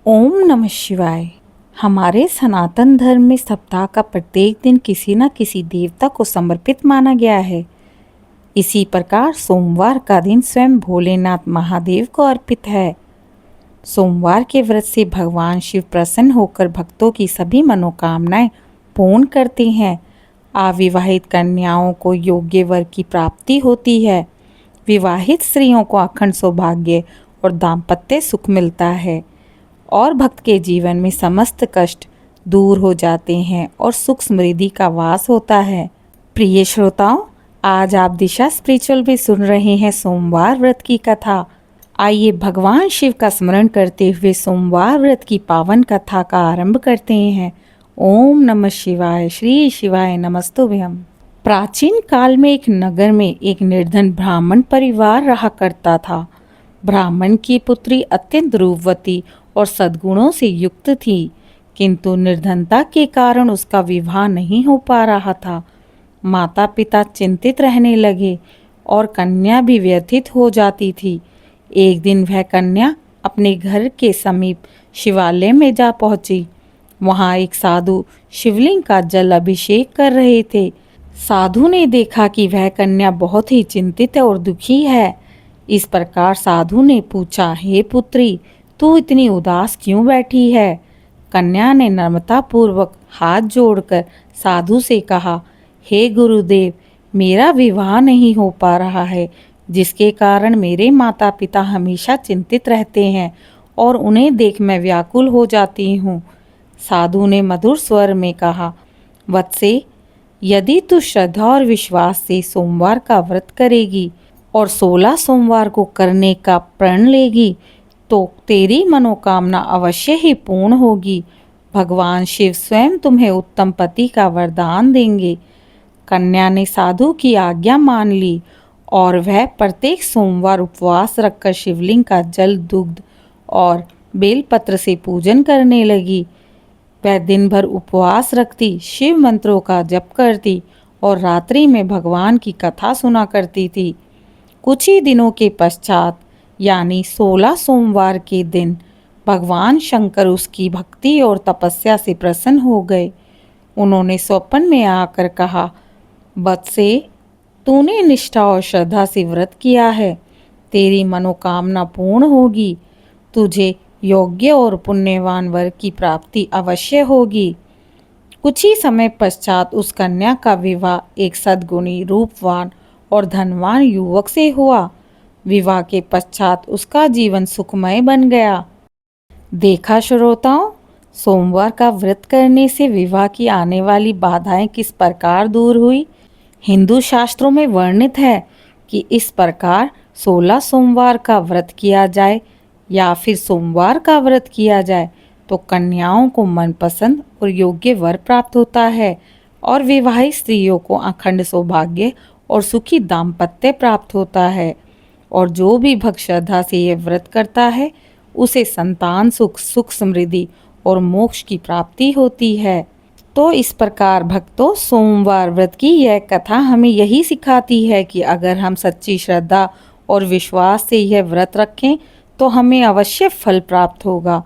ओम नमः शिवाय। हमारे सनातन धर्म में सप्ताह का प्रत्येक दिन किसी न किसी देवता को समर्पित माना गया है। इसी प्रकार सोमवार का दिन स्वयं भोलेनाथ महादेव को अर्पित है। सोमवार के व्रत से भगवान शिव प्रसन्न होकर भक्तों की सभी मनोकामनाएं पूर्ण करते हैं। अविवाहित कन्याओं को योग्य वर की प्राप्ति होती है। विवाहित स्त्रियों को अखंड सौभाग्य और दाम्पत्य सुख मिलता है और भक्त के जीवन में समस्त कष्ट दूर हो जाते हैं और सुख समृद्धि का वास होता है। प्रिय श्रोताओं, आज आप दिशा स्पिरिचुअल में सुन रहे हैं सोमवार व्रत की कथा। आइए भगवान शिव का स्मरण करते हुए सोमवार व्रत की पावन कथा का आरंभ करते हैं। ओम नमः शिवाय। श्री शिवाय नमस्तुभ्यं। प्राचीन काल में एक नगर में एक निर्धन ब्राह्मण परिवार रहा करता था। ब्राह्मण की पुत्री अत्यंत रूपवती और सद्गुणों से युक्त थी, किंतु निर्धनता के कारण उसका विवाह नहीं हो पा रहा था। माता पिता चिंतित रहने लगे और कन्या भी व्यथित हो जाती थी। एक दिन वह कन्या अपने घर के समीप शिवालय में जा पहुंची। वहां एक साधु शिवलिंग का जल अभिषेक कर रहे थे। साधु ने देखा कि वह कन्या बहुत ही चिंतित और दुखी है। इस प्रकार साधु ने पूछा, हे पुत्री, तू इतनी उदास क्यों बैठी है? कन्या ने नम्रता पूर्वक हाथ जोड़कर साधु से कहा, हे गुरुदेव, मेरा विवाह नहीं हो पा रहा है, जिसके कारण मेरे माता पिता हमेशा चिंतित रहते हैं और उन्हें देख मैं व्याकुल हो जाती हूँ। साधु ने मधुर स्वर में कहा, वत्से, यदि तू श्रद्धा और विश्वास से सोमवार का व्रत करेगी और 16 सोमवार को करने का प्रण लेगी तो तेरी मनोकामना अवश्य ही पूर्ण होगी। भगवान शिव स्वयं तुम्हें उत्तम पति का वरदान देंगे। कन्या ने साधु की आज्ञा मान ली और वह प्रत्येक सोमवार उपवास रखकर शिवलिंग का जल, दुग्ध और बेलपत्र से पूजन करने लगी। वह दिन भर उपवास रखती, शिव मंत्रों का जप करती और रात्रि में भगवान की कथा सुना करती थी। कुछ ही दिनों के पश्चात यानी 16 सोमवार के दिन भगवान शंकर उसकी भक्ति और तपस्या से प्रसन्न हो गए। उन्होंने स्वप्न में आकर कहा, बत्से, तूने निष्ठा और श्रद्धा से व्रत किया है, तेरी मनोकामना पूर्ण होगी। तुझे योग्य और पुण्यवान वर की प्राप्ति अवश्य होगी। कुछ ही समय पश्चात उस कन्या का विवाह एक सद्गुणी, रूपवान और धनवान युवक से हुआ। विवाह के पश्चात उसका जीवन सुखमय बन गया। देखा श्रोताओं, सोमवार का व्रत करने से विवाह की आने वाली बाधाएं किस प्रकार दूर हुई। हिंदू शास्त्रों में वर्णित है कि इस प्रकार 16 सोमवार का व्रत किया जाए या फिर सोमवार का व्रत किया जाए तो कन्याओं को मनपसंद और योग्य वर प्राप्त होता है और विवाहित स्त्रियों को अखंड सौभाग्य और सुखी दाम्पत्य प्राप्त होता है। और जो भी भक्त श्रद्धा से यह व्रत करता है उसे संतान सुख, सुख समृद्धि और मोक्ष की प्राप्ति होती है। तो इस प्रकार भक्तों, सोमवार व्रत की यह कथा हमें यही सिखाती है कि अगर हम सच्ची श्रद्धा और विश्वास से यह व्रत रखें तो हमें अवश्य फल प्राप्त होगा।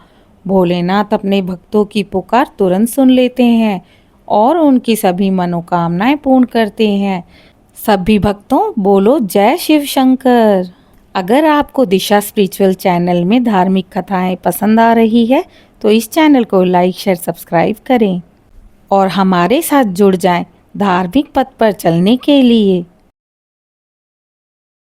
भोलेनाथ अपने भक्तों की पुकार तुरंत सुन लेते हैं और उनकी सभी मनोकामनाएं पूर्ण करते हैं। सभी भक्तों बोलो जय शिव शंकर। अगर आपको दिशा स्पिरिचुअल चैनल में धार्मिक कथाएं पसंद आ रही है तो इस चैनल को लाइक, शेयर, सब्सक्राइब करें और हमारे साथ जुड़ जाएं धार्मिक पथ पर चलने के लिए।